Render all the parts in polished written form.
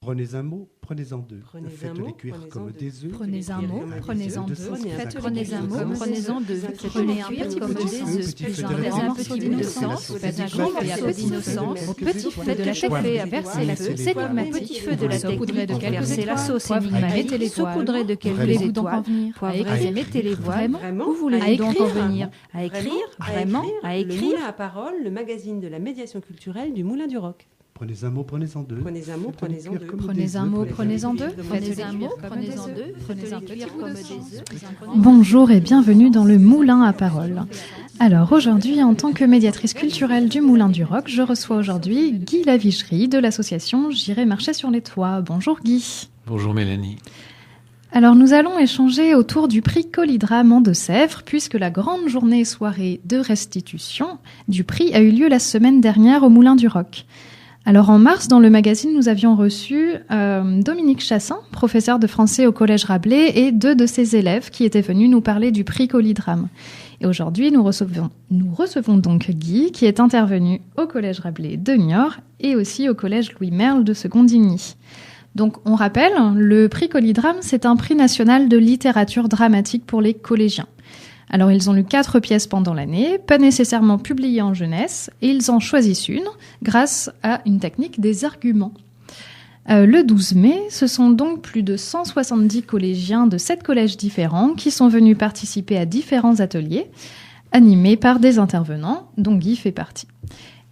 Prenez un mot, prenez-en deux. Faites-les cuire comme des œufs. Prenez un mot, prenez-en deux. Prenez un mot, prenez-en deux. Prenez un petit comme des œufs. Prenez un petit d'innocence. Faites un grand et à petit d'innocence. Petit feu de la chauffer à verser la sauce. Petit feu de la saupoudrée de verser la sauce. Mettez les saupoudrées de quelques voulez-vous donc en venir à écrire, mettez les voiles. Où voulez-vous donc en venir à écrire, vraiment, à écrire. Le Moulin à Parole, le magazine de la médiation culturelle du Moulin du Roc. Prenez un mot, prenez-en deux. Prenez un mot, prenez-en deux. Prenez un mot, prenez-en deux. Prenez un mot, prenez-en deux. Prenez un petit comme des œufs. Bonjour et bienvenue dans le Moulin à Parole. Alors aujourd'hui, en tant que médiatrice culturelle du Moulin du Roc, je reçois aujourd'hui Guy Lavicherie de l'association J'irai marcher sur les toits. Bonjour Guy. Bonjour Mélanie. Alors nous allons échanger autour du prix Collydrame en Deux-Sèvres, puisque la grande journée soirée de restitution du prix a eu lieu la semaine dernière au Moulin du Roc. Alors en mars, dans le magazine, nous avions reçu Dominique Chassin, professeur de français au Collège Rabelais, et 2 de ses élèves qui étaient venus nous parler du prix Collydrame. Et aujourd'hui, nous recevons donc Guy, qui est intervenu au Collège Rabelais de Niort et aussi au Collège Louis Merle de Secondigny. Donc on rappelle, le prix Collydrame, c'est un prix national de littérature dramatique pour les collégiens. Alors ils ont lu 4 pièces pendant l'année, pas nécessairement publiées en jeunesse, et ils en choisissent une grâce à une technique des arguments. Le 12 mai, ce sont donc plus de 170 collégiens de 7 collèges différents qui sont venus participer à différents ateliers, animés par des intervenants, dont Guy fait partie.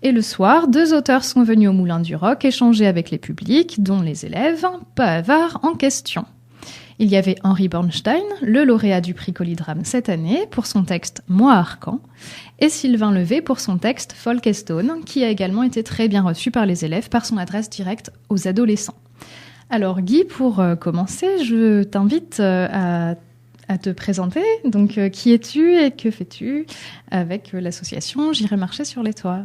Et le soir, 2 auteurs sont venus au Moulin du Roc échanger avec les publics, dont les élèves, pas avares en question. Il y avait Henri Bornstein, le lauréat du prix Collydrame cette année, pour son texte « Moi Arcan », et Sylvain Levé pour son texte « Folk et Stone », qui a également été très bien reçu par les élèves par son adresse directe aux adolescents. Alors Guy, pour commencer, je t'invite à te présenter. Donc, qui es-tu et que fais-tu avec l'association J'irai marcher sur les toits ?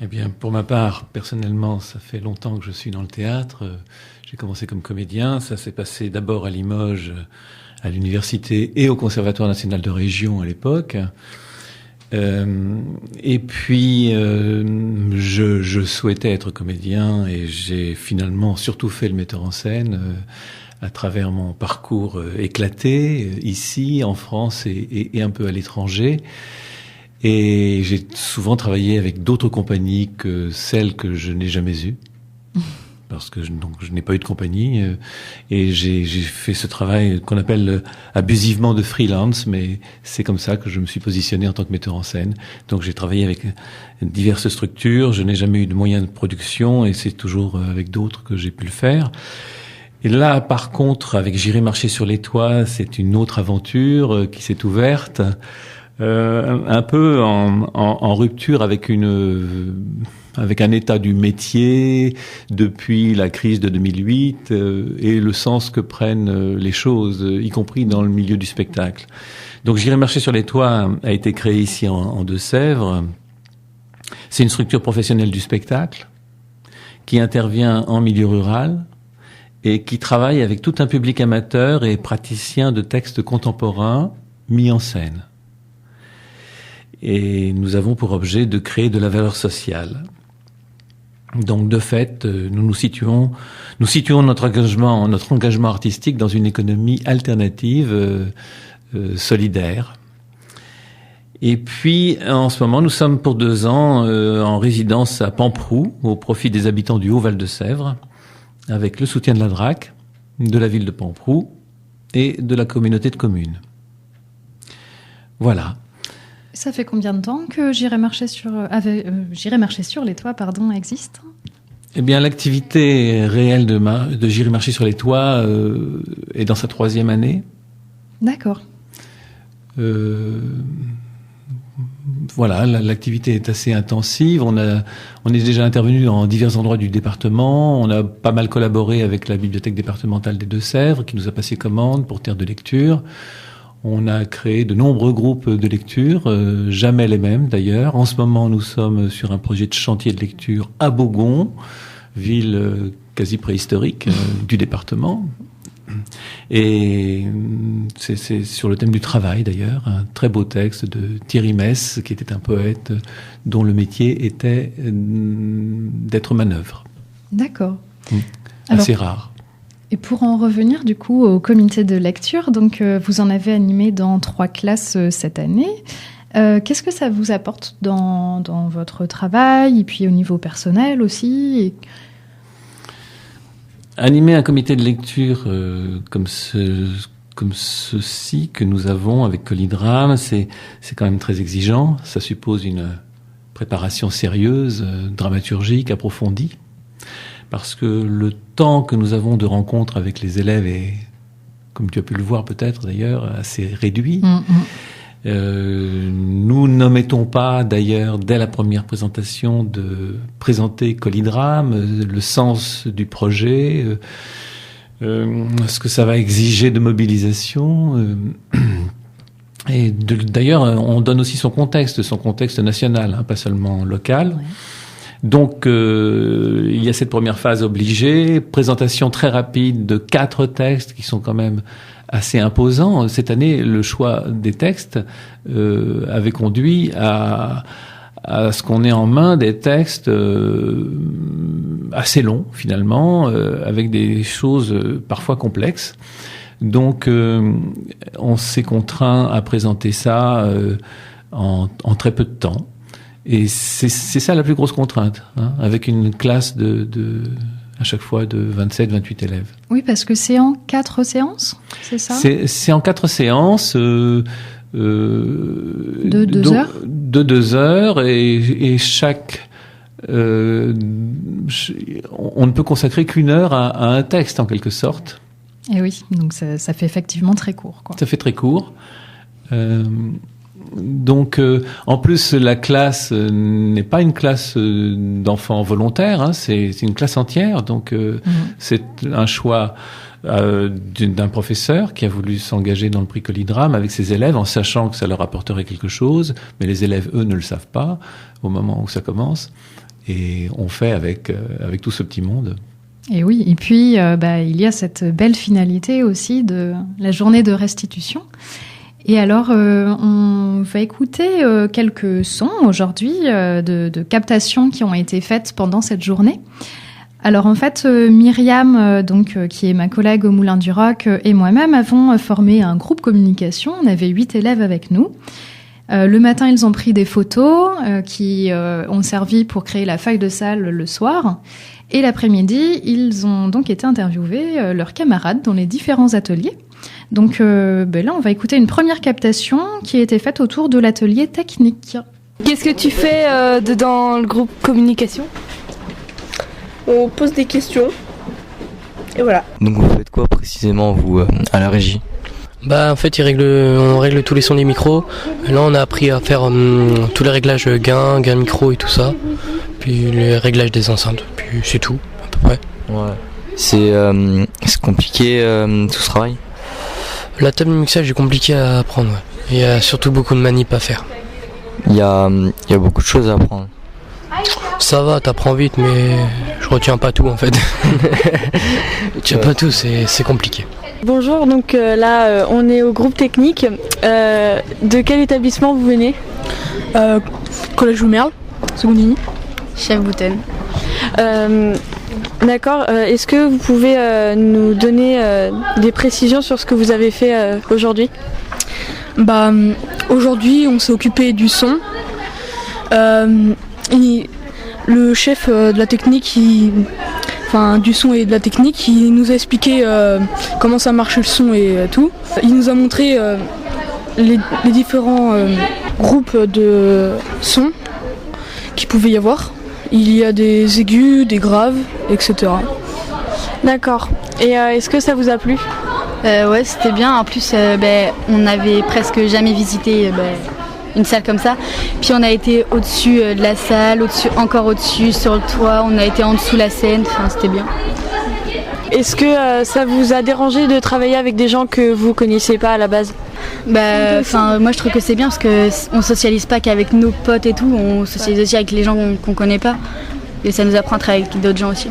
Eh bien, pour ma part, personnellement, ça fait longtemps que je suis dans le théâtre. J'ai commencé comme comédien. Ça s'est passé d'abord à Limoges, à l'université et au Conservatoire national de région à l'époque. Et puis, je souhaitais être comédien et j'ai finalement surtout fait le metteur en scène à travers mon parcours éclaté, ici, en France et un peu à l'étranger. Et j'ai souvent travaillé avec d'autres compagnies que celles que je n'ai jamais eues, parce que je n'ai pas eu de compagnie. Et j'ai fait ce travail qu'on appelle abusivement de freelance, mais c'est comme ça que je me suis positionné en tant que metteur en scène. Donc j'ai travaillé avec diverses structures, je n'ai jamais eu de moyens de production, et c'est toujours avec d'autres que j'ai pu le faire. Et là, par contre, avec J'irai marcher sur les toits, c'est une autre aventure qui s'est ouverte. Un peu en rupture avec un état du métier depuis la crise de 2008 et le sens que prennent les choses, y compris dans le milieu du spectacle. Donc J'irai marcher sur les toits a été créé ici en Deux-Sèvres. C'est une structure professionnelle du spectacle qui intervient en milieu rural et qui travaille avec tout un public amateur et praticien de textes contemporains mis en scène. Et nous avons pour objet de créer de la valeur sociale. Donc, de fait, nous situons notre engagement artistique dans une économie alternative, solidaire. Et puis, en ce moment, nous sommes pour 2 ans en résidence à Pamproux, au profit des habitants du Haut-Val-de-Sèvres, avec le soutien de la DRAC, de la ville de Pamproux et de la communauté de communes. Voilà. Ça fait combien de temps que J'irai marcher sur les toits existe ? Eh bien, l'activité réelle de J'irai marcher sur les toits est dans sa 3e année. D'accord. Voilà, l'activité est assez intensive. On est déjà intervenu dans divers endroits du département. On a pas mal collaboré avec la bibliothèque départementale des Deux-Sèvres, qui nous a passé commande pour Terre de lecture. On a créé de nombreux groupes de lecture, jamais les mêmes d'ailleurs. En ce moment, nous sommes sur un projet de chantier de lecture à Beaugon, ville quasi préhistorique du département. Et c'est sur le thème du travail d'ailleurs, un très beau texte de Thierry Mess, qui était un poète dont le métier était d'être manœuvre. D'accord. assez rare. Et pour en revenir du coup au comité de lecture, donc vous en avez animé dans 3 classes cette année. Qu'est-ce que ça vous apporte dans votre travail et puis au niveau personnel aussi Animer un comité de lecture comme ceci que nous avons avec Colidrame, c'est quand même très exigeant. Ça suppose une préparation sérieuse, dramaturgique, approfondie. Parce que le temps que nous avons de rencontre avec les élèves est, comme tu as pu le voir peut-être d'ailleurs, assez réduit. Nous n'omettons pas d'ailleurs dès la première présentation de présenter Colidrame, le sens du projet, ce que ça va exiger de mobilisation. Et d'ailleurs, on donne aussi son contexte national, pas seulement local. Ouais. Donc, il y a cette première phase obligée, présentation très rapide de 4 textes qui sont quand même assez imposants. Cette année, le choix des textes avait conduit à ce qu'on ait en main des textes assez longs, finalement, avec des choses parfois complexes. Donc, on s'est contraint à présenter ça en très peu de temps. Et c'est ça la plus grosse contrainte, avec une classe à chaque fois de 27, 28 élèves. Oui, parce que c'est en 4 séances, c'est ça ? C'est en 4 séances. De 2 heures ? De 2 heures, et chaque... on ne peut consacrer qu'1 heure à un texte, en quelque sorte. Et oui, donc ça fait effectivement très court, quoi. Ça fait très court. Donc, en plus, la classe n'est pas une classe d'enfants volontaires, c'est une classe entière. Donc, c'est un choix d'un professeur qui a voulu s'engager dans le prix Colidrame avec ses élèves en sachant que ça leur apporterait quelque chose. Mais les élèves, eux, ne le savent pas au moment où ça commence. Et on fait avec tout ce petit monde. Et oui, et puis il y a cette belle finalité aussi de la journée de restitution. Et alors, on va écouter quelques sons aujourd'hui de captations qui ont été faites pendant cette journée. Alors en fait, Myriam, qui est ma collègue au Moulin du Roc, et moi-même avons formé un groupe communication. On avait 8 élèves avec nous. Le matin, ils ont pris des photos qui ont servi pour créer la feuille de salle le soir. Et l'après-midi, ils ont donc été interviewés leurs camarades dans les différents ateliers. Donc là, on va écouter une première captation qui a été faite autour de l'atelier technique. Qu'est-ce que tu fais dans le groupe communication ? On pose des questions. Et voilà. Donc vous faites quoi précisément, vous, à la régie ? En fait, on règle tous les sons des micros. Et là, on a appris à faire tous les réglages gain micro et tout ça. Puis les réglages des enceintes. Puis c'est tout, à peu près. Ouais. C'est compliqué tout ce travail ? La table de mixage est compliquée à apprendre. Ouais. Il y a surtout beaucoup de manip à faire. Il y a beaucoup de choses à apprendre. Ça va, t'apprends vite, mais je retiens pas tout en fait. Je retiens pas tout, c'est compliqué. Bonjour, donc là on est au groupe technique. De quel établissement vous venez ? Collège Joumerle, seconde ligne. Chef Bouten. D'accord, est-ce que vous pouvez nous donner des précisions sur ce que vous avez fait aujourd'hui ? Aujourd'hui on s'est occupé du son. Le chef de la technique, du son et de la technique, il nous a expliqué comment ça marche le son et tout. Il nous a montré les différents groupes de sons qu'il pouvait y avoir. Il y a des aigus, des graves, etc. D'accord. Et est-ce que ça vous a plu ? Ouais, c'était bien. En plus, on n'avait presque jamais visité une salle comme ça. Puis on a été au-dessus de la salle, encore au-dessus, sur le toit. On a été en dessous de la scène. Enfin, c'était bien. Est-ce que ça vous a dérangé de travailler avec des gens que vous connaissiez pas à la base ? Moi je trouve que c'est bien parce qu'on socialise pas qu'avec nos potes et tout, on socialise aussi avec les gens qu'on connaît pas. Et ça nous apprend à travailler avec d'autres gens aussi.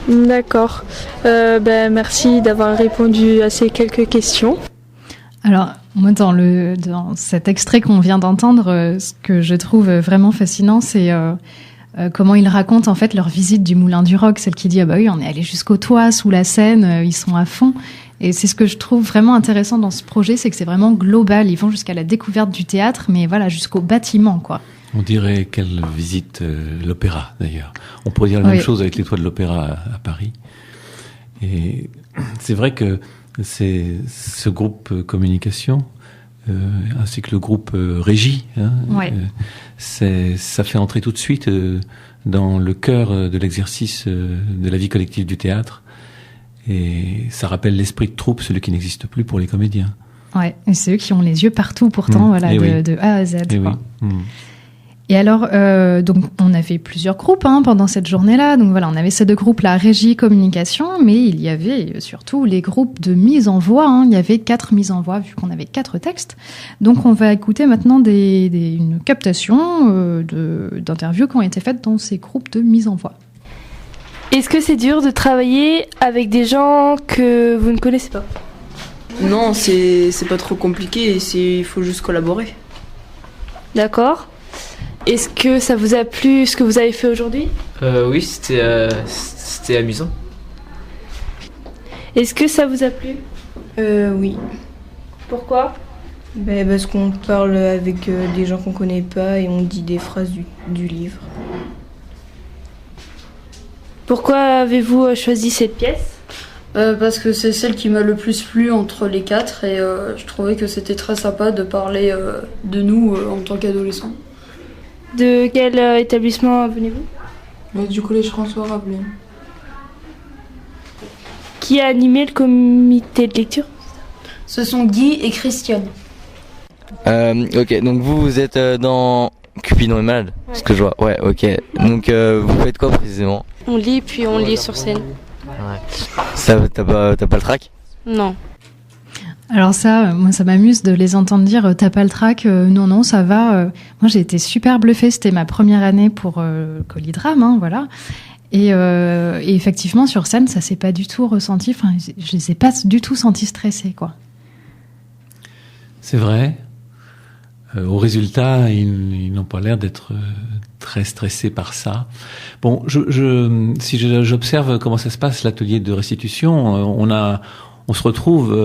D'accord. Merci d'avoir répondu à ces quelques questions. Alors, moi, dans cet extrait qu'on vient d'entendre, ce que je trouve vraiment fascinant, c'est comment ils racontent en fait leur visite du Moulin du Roc, celle qui dit ah bah oui on est allé jusqu'au toit, sous la scène, ils sont à fond. Et c'est ce que je trouve vraiment intéressant dans ce projet, c'est que c'est vraiment global. Ils vont jusqu'à la découverte du théâtre, mais voilà jusqu'au bâtiment quoi. On dirait qu'elle visite l'opéra d'ailleurs. On pourrait dire la même chose avec les toits de l'opéra à Paris. Et c'est vrai que c'est ce groupe communication ainsi que le groupe régie, ça fait entrer tout de suite dans le cœur de l'exercice de la vie collective du théâtre. Et ça rappelle l'esprit de troupe, celui qui n'existe plus pour les comédiens. Ouais, et c'est eux qui ont les yeux partout pourtant, de A à Z. Et alors, donc, on avait plusieurs groupes pendant cette journée-là. Donc voilà, on avait ces 2 groupes-là, régie, communication, mais il y avait surtout les groupes de mise en voix. Il y avait 4 mises en voix, vu qu'on avait 4 textes. Donc on va écouter maintenant une captation d'interviews qui ont été faites dans ces groupes de mise en voix. Est-ce que c'est dur de travailler avec des gens que vous ne connaissez pas ? Non, c'est pas trop compliqué, il faut juste collaborer. D'accord. Est-ce que ça vous a plu ce que vous avez fait aujourd'hui ? Oui, c'était amusant. Est-ce que ça vous a plu ? Oui. Pourquoi ? Parce qu'on parle avec des gens qu'on connaît pas et on dit des phrases du livre. Pourquoi avez-vous choisi cette pièce ? Parce que c'est celle qui m'a le plus plu entre les 4 et je trouvais que c'était très sympa de parler de nous en tant qu'adolescents. De quel établissement venez-vous ? Du collège François Rabelais. Qui a animé le comité de lecture ? Ce sont Guy et Christiane. Ok, donc vous êtes dans Cupidon est malade, ce que je vois. Ouais, ok. Donc vous faites quoi précisément ? On lit puis on lit sur scène. Ouais. T'as pas le trac ? Non. Alors ça, moi ça m'amuse de les entendre dire t'as pas le trac, non ça va. Moi j'ai été super bluffée, c'était ma première année pour Colidrame, voilà. Et effectivement sur scène ça s'est pas du tout ressenti, enfin je les ai pas du tout sentis stressés quoi. C'est vrai. Au résultat, ils n'ont pas l'air d'être très stressés par ça. Bon, si j'observe comment ça se passe l'atelier de restitution, on se retrouve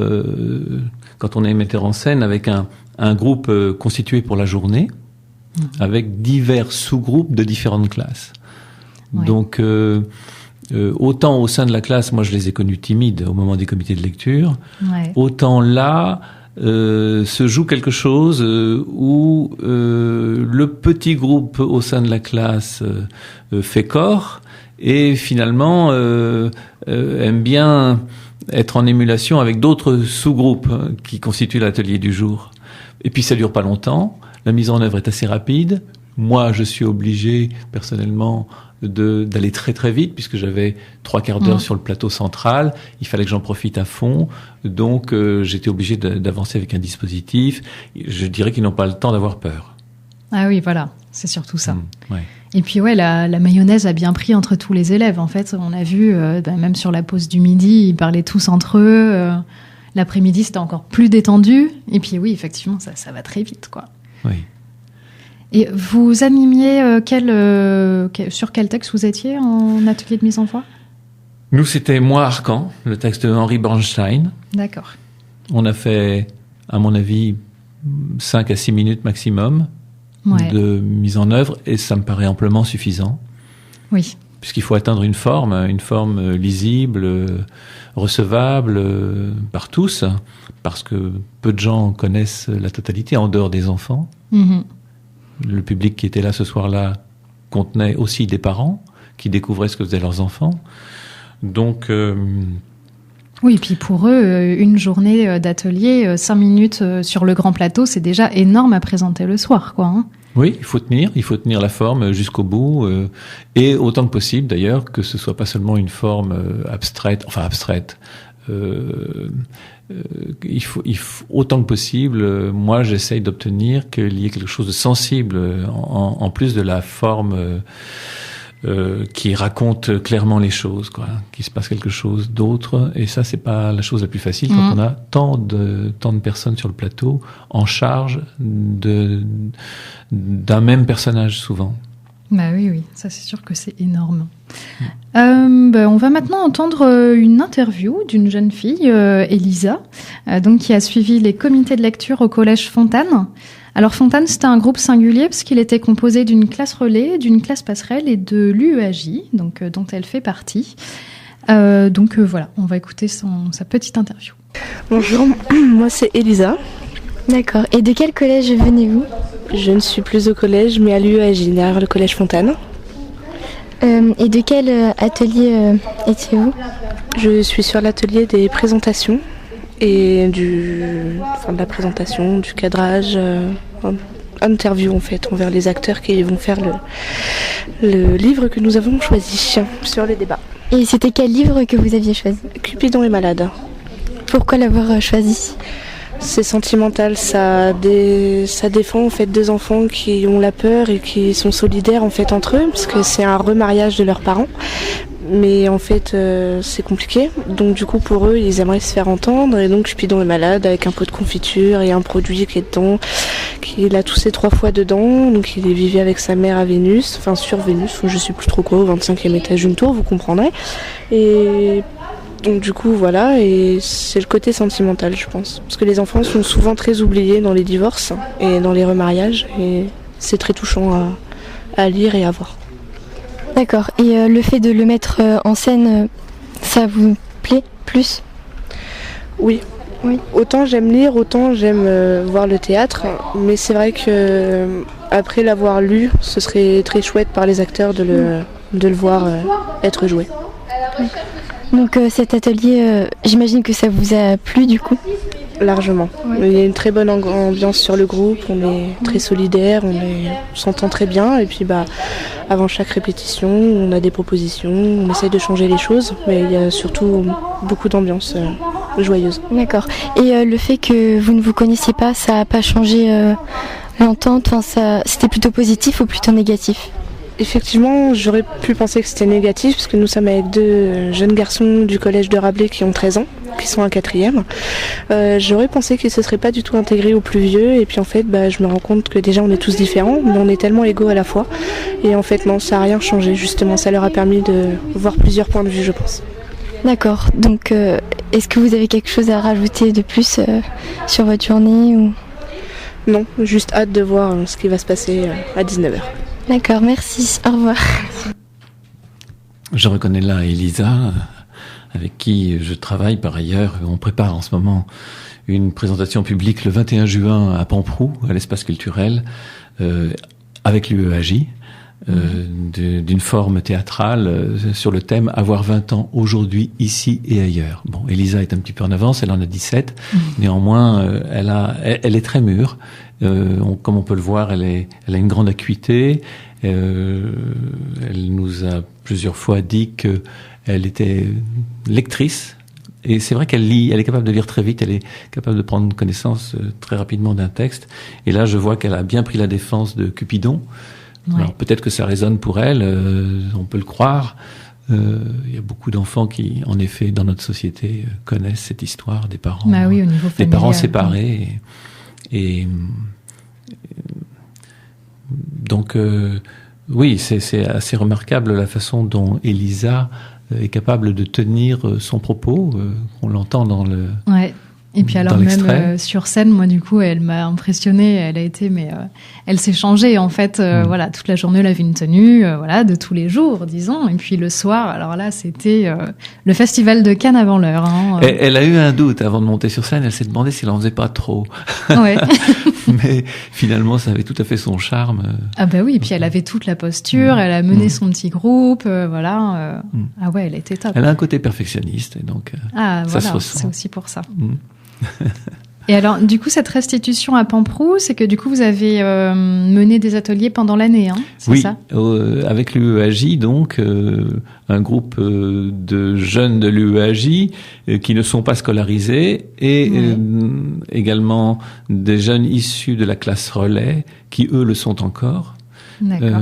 quand on est metteur en scène avec un groupe constitué pour la journée, avec divers sous-groupes de différentes classes. Ouais. Donc autant au sein de la classe, moi je les ai connus timides au moment des comités de lecture, autant là se joue quelque chose où le petit groupe au sein de la classe fait corps et finalement aime bien être en émulation avec d'autres sous-groupes qui constituent l'atelier du jour. Et puis ça dure pas longtemps, la mise en œuvre est assez rapide. Moi, je suis obligé personnellement d'aller très très vite puisque j'avais 3/4 d'heure sur le plateau central. Il fallait que j'en profite à fond. Donc, j'étais obligé d'avancer avec un dispositif. Je dirais qu'ils n'ont pas le temps d'avoir peur. Ah oui, voilà. C'est surtout ça. Ouais. Et puis, la mayonnaise a bien pris entre tous les élèves. En fait, on a vu, même sur la pause du midi, ils parlaient tous entre eux. L'après-midi, c'était encore plus détendu. Et puis, oui, effectivement, ça va très vite, quoi. Oui. Et vous animiez sur quel texte vous étiez en atelier de mise en voix ? Nous, c'était Moi, Arcan, le texte de Henri Bernstein. D'accord. On a fait, à mon avis, 5 à 6 minutes maximum de mise en œuvre, et ça me paraît amplement suffisant. Oui. Puisqu'il faut atteindre une forme lisible, recevable par tous, parce que peu de gens connaissent la totalité, en dehors des enfants. Mm-hmm. Le public qui était là ce soir-là contenait aussi des parents qui découvraient ce que faisaient leurs enfants. Donc... Oui, et puis pour eux, une journée d'atelier, 5 minutes sur le grand plateau, c'est déjà énorme à présenter le soir, quoi. Hein. Oui, il faut tenir la forme jusqu'au bout, et autant que possible d'ailleurs, que ce soit pas seulement une forme abstraite. Il faut autant que possible. Moi, j'essaye d'obtenir qu'il y ait quelque chose de sensible en plus de la forme qui raconte clairement les choses, quoi. Qu'il se passe quelque chose d'autre. Et ça, c'est pas la chose la plus facile quand on a tant de personnes sur le plateau en charge d'un même personnage souvent. Bah oui, ça c'est sûr que c'est énorme. On va maintenant entendre une interview d'une jeune fille, Elisa, donc qui a suivi les comités de lecture au collège Fontane. Alors Fontane, c'était un groupe singulier parce qu'il était composé d'une classe relais, d'une classe passerelle et de l'UEAJ, donc dont elle fait partie. Voilà, on va écouter sa petite interview. Bonjour, moi c'est Elisa. D'accord. Et de quel collège venez-vous ? Je ne suis plus au collège, mais à l'UEAJ, derrière le collège Fontane. Et de quel atelier étiez-vous ? Je suis sur l'atelier des présentations et de la présentation, du cadrage, interview en fait, envers les acteurs qui vont faire le livre que nous avons choisi sur les débats. Et c'était quel livre que vous aviez choisi ? Cupidon est malade. Pourquoi l'avoir choisi ? C'est sentimental, ça défend en fait deux enfants qui ont la peur et qui sont solidaires en fait entre eux, parce que c'est un remariage de leurs parents. Mais en fait c'est compliqué, donc du coup pour eux ils aimeraient se faire entendre, et donc Cupidon est malade avec un pot de confiture et un produit qui est dedans, qu'il a toussé 3 fois dedans, donc il vivait avec sa mère à Vénus, enfin sur Vénus, ou je sais plus trop quoi, au 25e étage d'une tour, vous comprendrez. Et donc du coup voilà, et c'est le côté sentimental je pense, parce que les enfants sont souvent très oubliés dans les divorces et dans les remariages, et c'est très touchant à lire et à voir. D'accord, et le fait de le mettre en scène, ça vous plaît plus ? Oui. Autant j'aime lire, autant j'aime voir le théâtre, mais c'est vrai que après l'avoir lu, ce serait très chouette par les acteurs de le voir être joué. Donc cet atelier, j'imagine que ça vous a plu du coup ? Largement. Il y a une très bonne ambiance sur le groupe, on est très solidaires, on s'entend très bien, et puis avant chaque répétition, on a des propositions, on essaye de changer les choses, mais il y a surtout beaucoup d'ambiance joyeuse. D'accord. Et le fait que vous ne vous connaissiez pas, ça n'a pas changé l'entente, c'était plutôt positif ou plutôt négatif ? Effectivement, j'aurais pu penser que c'était négatif, parce que nous sommes avec 2 jeunes garçons du collège de Rabelais qui ont 13 ans, qui sont en 4e. J'aurais pensé qu'ils ne se seraient pas du tout intégrés aux plus vieux, et puis en fait, je me rends compte que déjà on est tous différents, mais on est tellement égaux à la fois. Et en fait, non, ça n'a rien changé, justement, ça leur a permis de voir plusieurs points de vue, je pense. D'accord, donc est-ce que vous avez quelque chose à rajouter de plus sur votre journée ou... Non, juste hâte de voir ce qui va se passer à 19h. D'accord, merci. Au revoir. Je reconnais là Elisa, avec qui je travaille par ailleurs. On prépare en ce moment une présentation publique le 21 juin à Pamproux, à l'espace culturel, avec l'UEAJ, d'une forme théâtrale sur le thème « Avoir 20 ans aujourd'hui, ici et ailleurs ». Bon, Elisa est un petit peu en avance, elle en a 17. Néanmoins, elle est très mûre. Comme on peut le voir, elle a une grande acuité. Elle nous a plusieurs fois dit qu'elle était lectrice. Et c'est vrai qu'elle lit, elle est capable de lire très vite, elle est capable de prendre connaissance très rapidement d'un texte. Et là, je vois qu'elle a bien pris la défense de Cupidon. Ouais. Alors peut-être que ça résonne pour elle, on peut le croire. Il y a beaucoup d'enfants qui, en effet, dans notre société, connaissent cette histoire des parents, au niveau familial, des parents séparés. Donc, oui, c'est assez remarquable la façon dont Elisa est capable de tenir son propos. On l'entend dans le... Ouais. Et puis alors même sur scène, moi du coup, elle m'a impressionnée. Elle a été, elle s'est changée en fait. Voilà, toute la journée, elle avait une tenue, de tous les jours, disons. Et puis le soir, alors là, c'était le festival de Cannes avant l'heure. Elle a eu un doute avant de monter sur scène. Elle s'est demandé si elle en faisait pas trop. Ouais. Mais finalement, ça avait tout à fait son charme. Ah bah oui. Et puis elle avait toute la posture. Elle a mené son petit groupe. Ah ouais, elle était top. Elle a un côté perfectionniste, et donc ça se ressent. C'est aussi pour ça. Et alors, du coup, cette restitution à Pamproux, c'est que du coup, vous avez mené des ateliers pendant l'année, c'est ça ? Oui, avec l'UEAJ, donc, un groupe de jeunes de l'UEAJ qui ne sont pas scolarisés, et également des jeunes issus de la classe relais qui, eux, le sont encore. D'accord.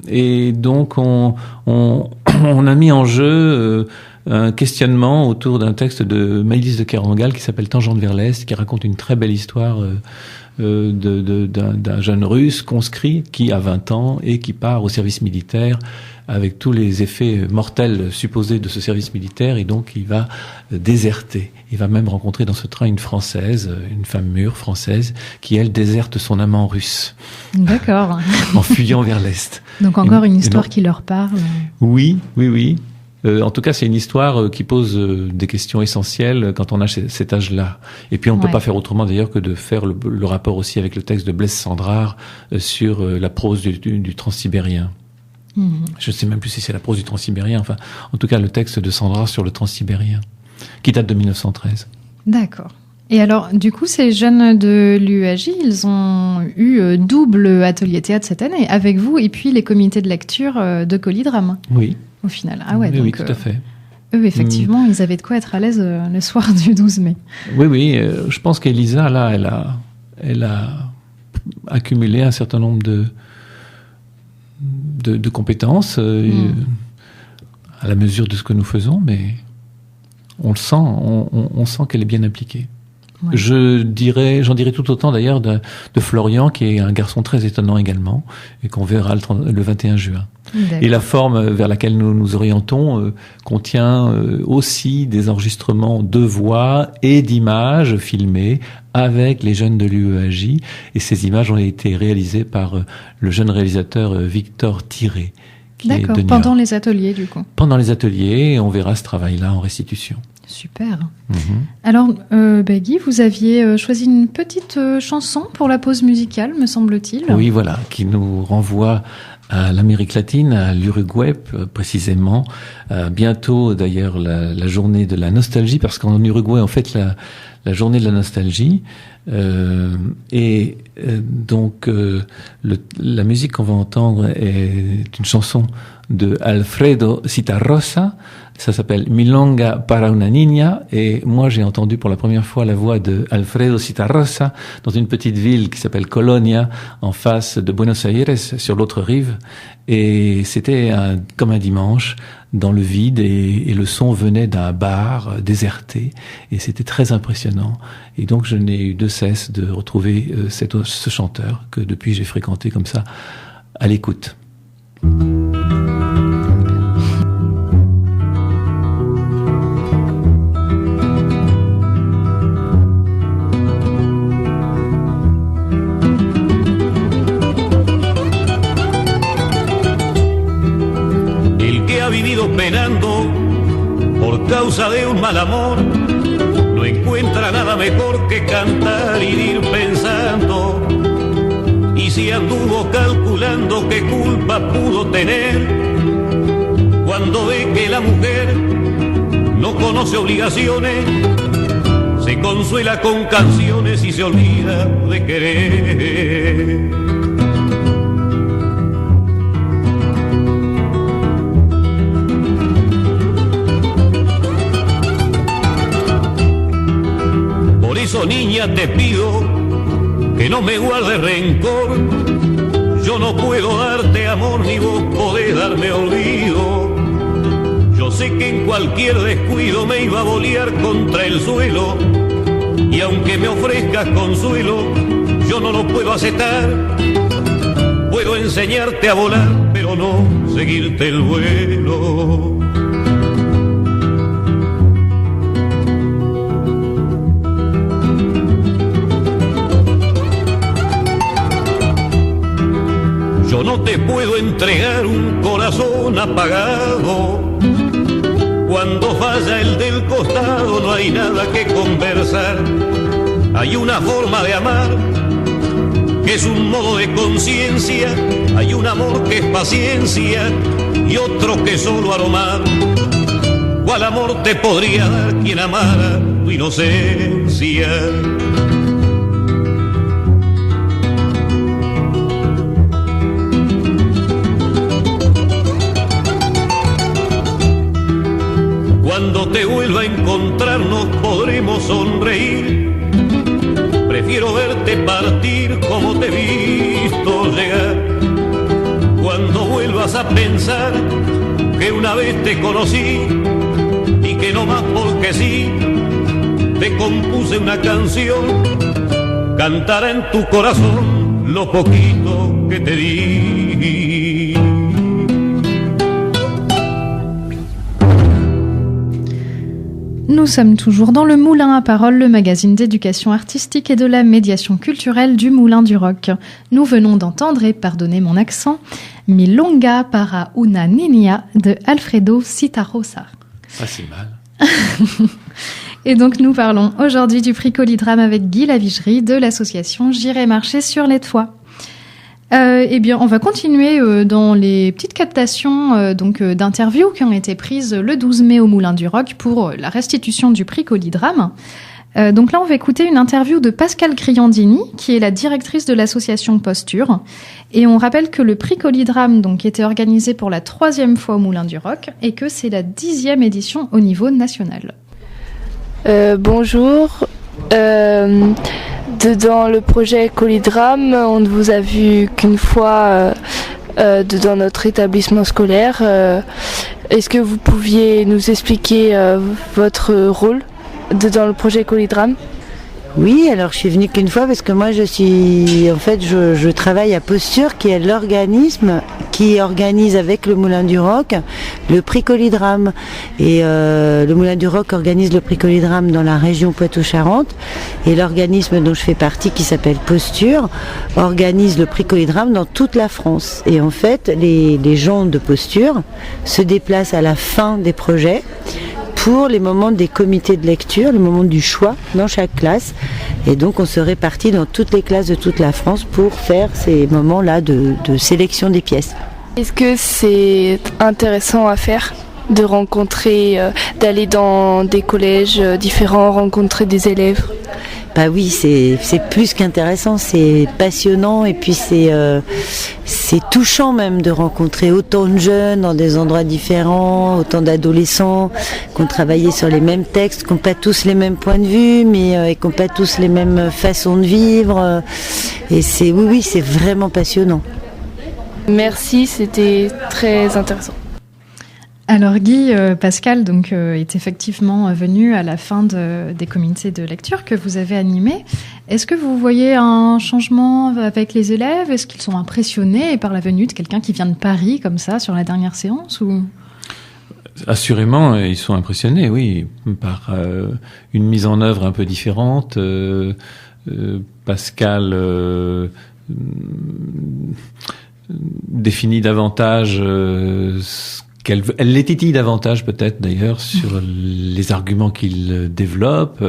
Et donc, on a mis en jeu un questionnement autour d'un texte de Maëlys de Kerangal qui s'appelle Tangente vers l'Est, qui raconte une très belle histoire d'un jeune russe conscrit qui a 20 ans et qui part au service militaire avec tous les effets mortels supposés de ce service militaire, et donc il va déserter. Il va même rencontrer dans ce train une Française, une femme mûre française, qui elle déserte son amant russe. D'accord. En fuyant vers l'Est. Donc encore une histoire qui leur parle. Oui. En tout cas, c'est une histoire qui pose des questions essentielles quand on a cet âge-là. Et puis, on ne peut pas faire autrement, d'ailleurs, que de faire le rapport aussi avec le texte de Blaise Cendrars sur la prose du transsibérien. Je ne sais même plus si c'est la prose du transsibérien. Enfin, en tout cas, le texte de Cendrars sur le transsibérien, qui date de 1913. D'accord. Et alors, du coup, ces jeunes de l'UEAJ, ils ont eu double atelier théâtre cette année, avec vous et puis les comités de lecture de Colidrame. Oui. Au final. Ah ouais, oui, donc, oui, tout à fait. Eux, effectivement, ils avaient de quoi être à l'aise le soir du 12 mai. Oui, je pense qu'Elisa, là, elle a accumulé un certain nombre de compétences à la mesure de ce que nous faisons, mais on le sent, on sent qu'elle est bien impliquée. Ouais. J'en dirais tout autant d'ailleurs de Florian, qui est un garçon très étonnant également, et qu'on verra le 21 juin. Et la forme vers laquelle nous nous orientons contient aussi des enregistrements de voix et d'images filmées avec les jeunes de l'UEAJ, et ces images ont été réalisées par le jeune réalisateur Victor Tiré. D'accord, pendant les ateliers du coup. Pendant les ateliers, on verra ce travail-là en restitution. Super. Alors, Guy, vous aviez choisi une petite chanson pour la pause musicale, me semble-t-il. Oui, voilà, qui nous renvoie à l'Amérique latine, à l'Uruguay précisément. Bientôt, d'ailleurs, la journée de la nostalgie, parce qu'en Uruguay, on fête la journée de la nostalgie. Donc, la musique qu'on va entendre est une chanson de Alfredo Citarrosa. Ça s'appelle Milonga para una niña, et moi j'ai entendu pour la première fois la voix de Alfredo Citarrosa dans une petite ville qui s'appelle Colonia, en face de Buenos Aires, sur l'autre rive, et c'était comme un dimanche dans le vide, et le son venait d'un bar déserté, et c'était très impressionnant. Et donc je n'ai eu de cesse de retrouver ce chanteur que depuis j'ai fréquenté comme ça à l'écoute. Penando por causa de un mal amor, no encuentra nada mejor que cantar y ir pensando. Y si anduvo calculando qué culpa pudo tener, cuando ve que la mujer no conoce obligaciones, se consuela con canciones y se olvida de querer. Niña, te pido que no me guardes rencor. Yo no puedo darte amor ni vos podés darme olvido. Yo sé que en cualquier descuido me iba a bolear contra el suelo, y aunque me ofrezcas consuelo, yo no lo puedo aceptar. Puedo enseñarte a volar, pero no seguirte el vuelo. Yo no te puedo entregar un corazón apagado. Cuando falla el del costado no hay nada que conversar. Hay una forma de amar que es un modo de conciencia. Hay un amor que es paciencia y otro que es solo aromar. ¿Cuál amor te podría dar quien amara tu inocencia? Cuando te vuelva a encontrarnos podremos sonreír. Prefiero verte partir como te he visto llegar. Cuando vuelvas a pensar que una vez te conocí, sí, te compuse una canción, cantaré en tu corazón lo poquito que te di. Nous sommes toujours dans le Moulin à Parole, le magazine d'éducation artistique et de la médiation culturelle du Moulin du Roc. Nous venons d'entendre, et pardonnez mon accent, Milonga para una niña de Alfredo Citarrosa. Ah, c'est mal. Et donc nous parlons aujourd'hui du prix Colidrame avec Guy Lavigerie de l'association J'irai marcher sur les toits. Eh bien, on va continuer dans les petites captations d'interviews qui ont été prises le 12 mai au Moulin du Roc pour la restitution du prix Colidrame. Donc là, on va écouter une interview de Pascale Criandini, qui est la directrice de l'association Posture. Et on rappelle que le prix Colidrame donc, était organisé pour la 3e fois au Moulin du Roc et que c'est la 10e édition au niveau national. Bonjour. Dans le projet Colidrame, on ne vous a vu qu'une fois dans notre établissement scolaire. Est-ce que vous pouviez nous expliquer votre rôle dans le projet Colidrame ? Oui, alors je suis venue qu'une fois parce que moi je travaille à Posture, qui est l'organisme qui organise avec le Moulin du Roc le prix Colidrame. Et le Moulin du Roc organise le prix Colidrame dans la région Poitou-Charentes. Et l'organisme dont je fais partie, qui s'appelle Posture, organise le prix Colidrame dans toute la France. Et en fait, les gens de Posture se déplacent à la fin des projets pour les moments des comités de lecture, le moment du choix dans chaque classe. Et donc on se répartit dans toutes les classes de toute la France pour faire ces moments-là de sélection des pièces. Est-ce que c'est intéressant à faire de rencontrer, d'aller dans des collèges différents, rencontrer des élèves ? Bah oui, c'est plus qu'intéressant, c'est passionnant et puis c'est touchant même de rencontrer autant de jeunes dans des endroits différents, autant d'adolescents qui ont travaillé sur les mêmes textes, qui n'ont pas tous les mêmes points de vue, mais qui n'ont pas tous les mêmes façons de vivre. Et c'est vraiment passionnant. Merci, c'était très intéressant. Alors Guy, Pascal donc, est effectivement venu à la fin des comités de lecture que vous avez animés. Est-ce que vous voyez un changement avec les élèves ? Est-ce qu'ils sont impressionnés par la venue de quelqu'un qui vient de Paris comme ça sur la dernière séance ou... Assurément, ils sont impressionnés, oui, par une mise en œuvre un peu différente. Pascal définit davantage elle les titille davantage peut-être d'ailleurs sur les arguments qu'il développe.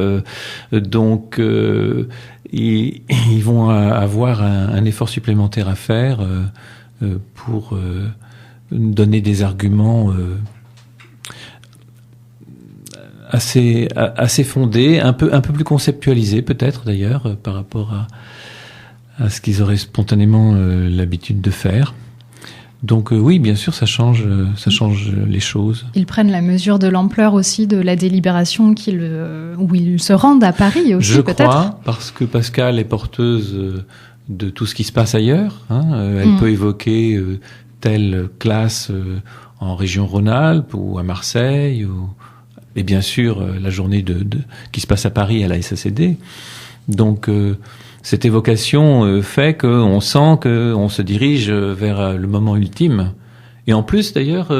Donc ils vont avoir un effort supplémentaire à faire pour donner des arguments assez fondés, un peu plus conceptualisés peut-être d'ailleurs par rapport à ce qu'ils auraient spontanément l'habitude de faire. Donc oui, bien sûr, ça change les choses. Ils prennent la mesure de l'ampleur aussi de la délibération où ils se rendent à Paris aussi, peut-être. Je crois, parce que Pascal est porteuse de tout ce qui se passe ailleurs. Elle peut évoquer telle classe en région Rhône-Alpes ou à Marseille, et bien sûr la journée qui se passe à Paris à la SACD. Donc cette évocation fait qu'on sent qu'on se dirige vers le moment ultime. Et en plus, d'ailleurs,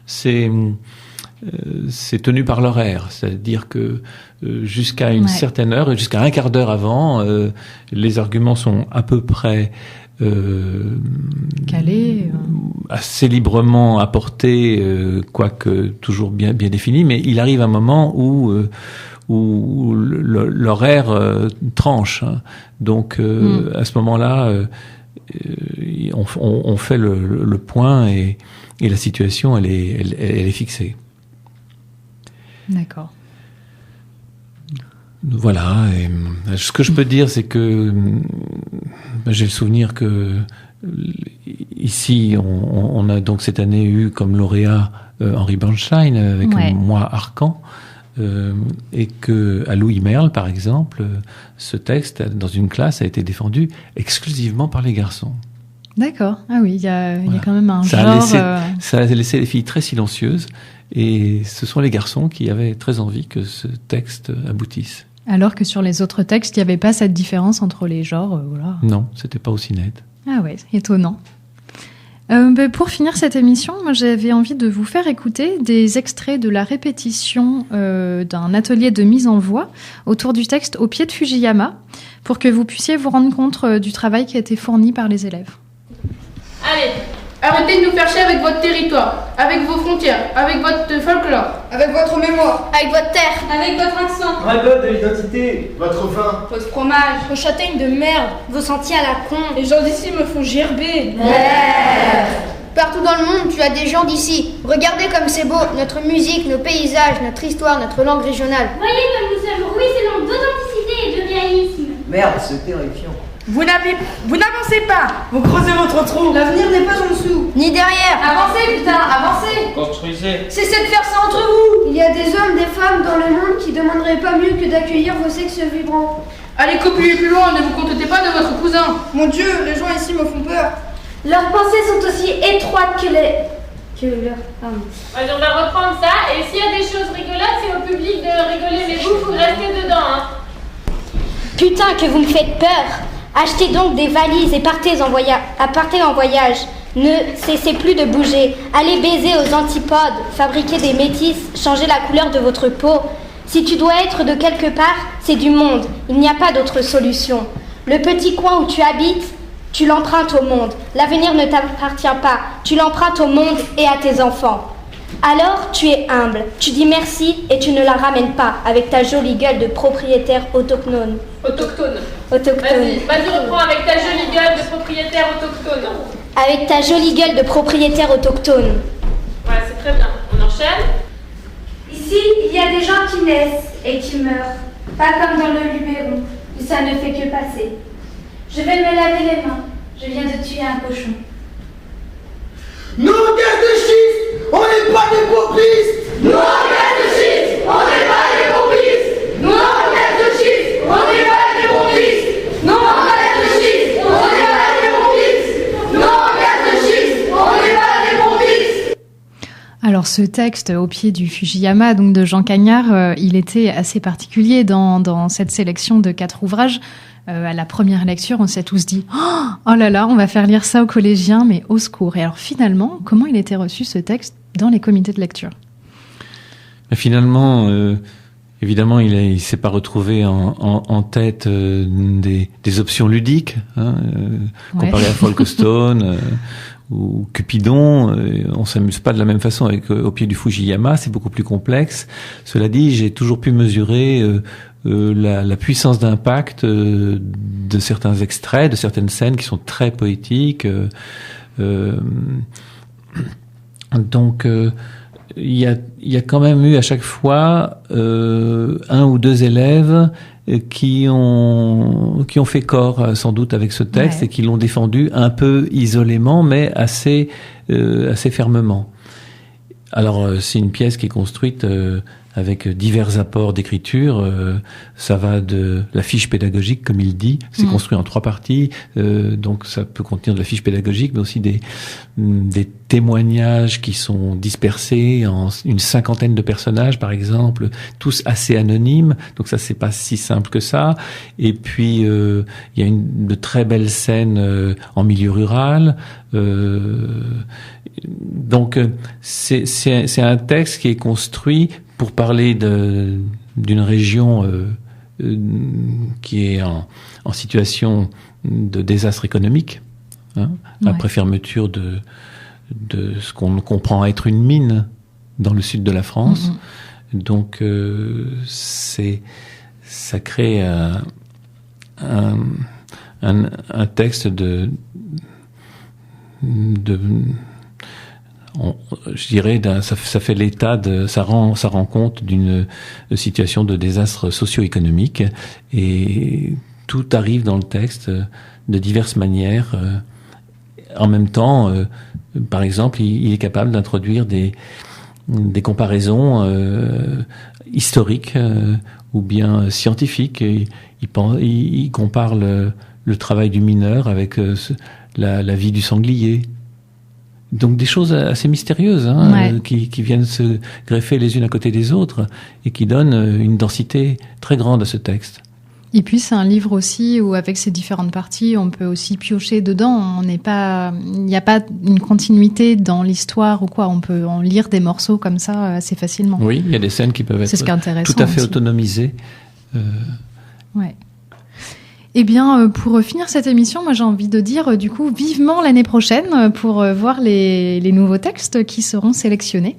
c'est tenu par l'horaire. C'est-à-dire que jusqu'à une certaine heure, jusqu'à un quart d'heure avant, les arguments sont à peu près calés, assez librement apportés, quoique toujours bien définis. Mais il arrive un moment où l'horaire tranche. Donc à ce moment-là, on fait le point et la situation elle est fixée. D'accord. Voilà. Et ce que je peux dire, c'est que j'ai le souvenir que ici, on a donc cette année eu comme lauréat Henri Bernstein avec Moi Arcan. Et que à Louis Merle, par exemple, ce texte dans une classe a été défendu exclusivement par les garçons. D'accord. Ah oui, il y a quand même un genre... Ça a laissé les filles très silencieuses, et ce sont les garçons qui avaient très envie que ce texte aboutisse. Alors que sur les autres textes, il n'y avait pas cette différence entre les genres, voilà. Non, c'était pas aussi net. Ah ouais, étonnant. Pour finir cette émission, moi, j'avais envie de vous faire écouter des extraits de la répétition d'un atelier de mise en voix autour du texte Au pied de Fujiyama, pour que vous puissiez vous rendre compte du travail qui a été fourni par les élèves. Allez, arrêtez de nous faire chier avec votre territoire, avec vos frontières, avec votre folklore, avec votre mémoire, avec votre terre, avec votre accent, votre de l'identité, votre vin, votre fromage, vos châtaignes de merde, vos sentiers à la con. Les gens d'ici me font gerber. Partout dans le monde, tu as des gens d'ici. Regardez comme c'est beau, notre musique, nos paysages, notre histoire, notre langue régionale. Voyez comme nous sommes ruisselants d'authenticité et de réalisme. Merde, c'est terrifiant. Vous n'avancez pas. Vous creusez votre trou. L'avenir n'est pas en dessous, ni derrière. Avancez, putain, avancez. Construisez. Cessez de faire ça entre vous. Il y a des hommes, des femmes dans le monde qui demanderaient pas mieux que d'accueillir vos sexes vibrants. Allez, copiez plus loin, ne vous contentez pas de votre cousin. Mon Dieu, les gens ici me font peur. Leurs pensées sont aussi étroites que leurs... Allez, on va reprendre ça, et s'il y a des choses rigolotes, c'est au public de rigoler, mais vous restez dedans, hein. Putain, que vous me faites peur. Achetez donc des valises et partez en voyage. Ne cessez plus de bouger. Allez baiser aux antipodes, fabriquer des métisses, changer la couleur de votre peau. Si tu dois être de quelque part, c'est du monde. Il n'y a pas d'autre solution. Le petit coin où tu habites, tu l'empruntes au monde. L'avenir ne t'appartient pas. Tu l'empruntes au monde et à tes enfants. Alors, tu es humble. Tu dis merci et tu ne la ramènes pas avec ta jolie gueule de propriétaire autochtone. Autochtone. Vas-y, reprends avec ta jolie gueule de propriétaire autochtone. Avec ta jolie gueule de propriétaire autochtone. Ouais, c'est très bien. On enchaîne. Ici, il y a des gens qui naissent et qui meurent. Pas comme dans le Luberon, où ça ne fait que passer. Je vais me laver les mains. Je viens de tuer un cochon. Nous, guerre de chiffres, on n'est pas des paupistes. Nous, guerre de chiffres, on n'est pas des paupistes. Nous, guerre de chiffres, on n'est pas des paupistes. Nous, guerre de chiffres, on n'est pas des paupistes. Nous, guerre de chiffres, on n'est pas des paupistes. Alors ce texte Au pied du Fujiyama, donc de Jean Cagnard, il était assez particulier dans cette sélection de 4 ouvrages. À la première lecture, on s'est tous dit « Oh là là, on va faire lire ça aux collégiens, mais au secours !» Et alors finalement, comment il était reçu ce texte dans les comités de lecture ? Finalement, évidemment, il s'est pas retrouvé en tête des options ludiques, comparé à Folkestone ou Cupidon. On s'amuse pas de la même façon avec Au pied du Fujiyama, c'est beaucoup plus complexe. Cela dit, j'ai toujours pu mesurer la puissance d'impact de certains extraits, de certaines scènes qui sont très poétiques. Donc, il y a quand même eu à chaque fois 1 ou 2 élèves qui ont fait corps sans doute avec ce texte, et qui l'ont défendu un peu isolément, mais assez fermement. Alors c'est une pièce qui est construite avec divers apports d'écriture. Ça va de la fiche pédagogique, comme il dit. C'est construit en 3 parties. Donc ça peut contenir de la fiche pédagogique, mais aussi des témoignages qui sont dispersés en une 50aine de personnages, par exemple, tous assez anonymes. Donc ça, c'est pas si simple que ça. Et puis il y a de très belles scènes en milieu rural. Donc c'est un texte qui est construit pour parler d'une région qui est en situation de désastre économique, après fermeture de ce qu'on comprend être une mine dans le sud de la France. Donc ça crée un texte je dirais, ça fait l'état ça rend compte d'une situation de désastre socio-économique, et tout arrive dans le texte de diverses manières. En même temps, par exemple, il est capable d'introduire des comparaisons historiques ou bien scientifiques. Il compare le travail du mineur avec la vie du sanglier. Donc des choses assez mystérieuses qui viennent se greffer les unes à côté des autres et qui donnent une densité très grande à ce texte. Et puis c'est un livre aussi où avec ses différentes parties, on peut aussi piocher dedans. Il n'y a pas une continuité dans l'histoire ou quoi. On peut en lire des morceaux comme ça assez facilement. Oui, il y a des scènes qui peuvent être tout à fait autonomisées. Ouais. Eh bien, pour finir cette émission, moi j'ai envie de dire du coup vivement l'année prochaine pour voir les nouveaux textes qui seront sélectionnés.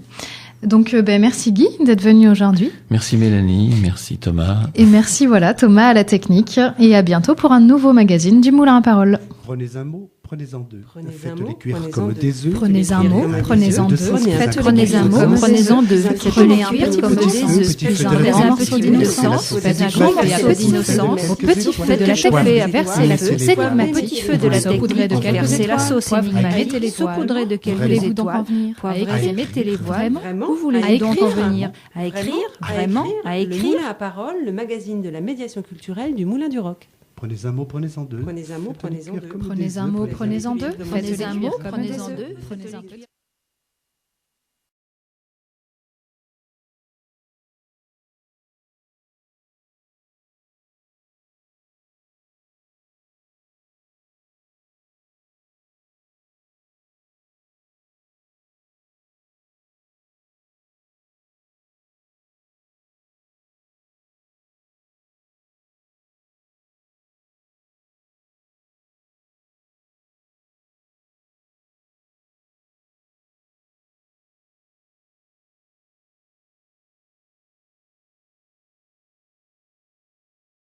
Donc merci Guy d'être venu aujourd'hui. Merci Mélanie, merci Thomas. Et merci Thomas à la technique. Et à bientôt pour un nouveau magazine du Moulin à Parole. Prenez un mot, prenez-en deux. Faites les cuire comme des œufs. Prenez un mot, prenez-en deux. Prenez un mot, prenez-en deux. Faites-les cuire comme des œufs. Puis un petit d'innocence, faites un grand morceau d'innocence. Petit feu de la chèvre à verser la sauce énigmatique. Petit feu de la saupoudrée de verser la sauce énigmatique. Saupoudrée de quelques étoiles. Poivrez, mettez les voiles. Où voulez-vous donc en venir? À écrire, vraiment, à écrire. Le Moulin à Parole, le magazine de la médiation culturelle du Moulin du Roc. Prenez un mot, prenez-en deux. Prenez un mot, prenez-en deux. Prenez un mot, prenez-en deux. Prenez un mot, prenez-en deux.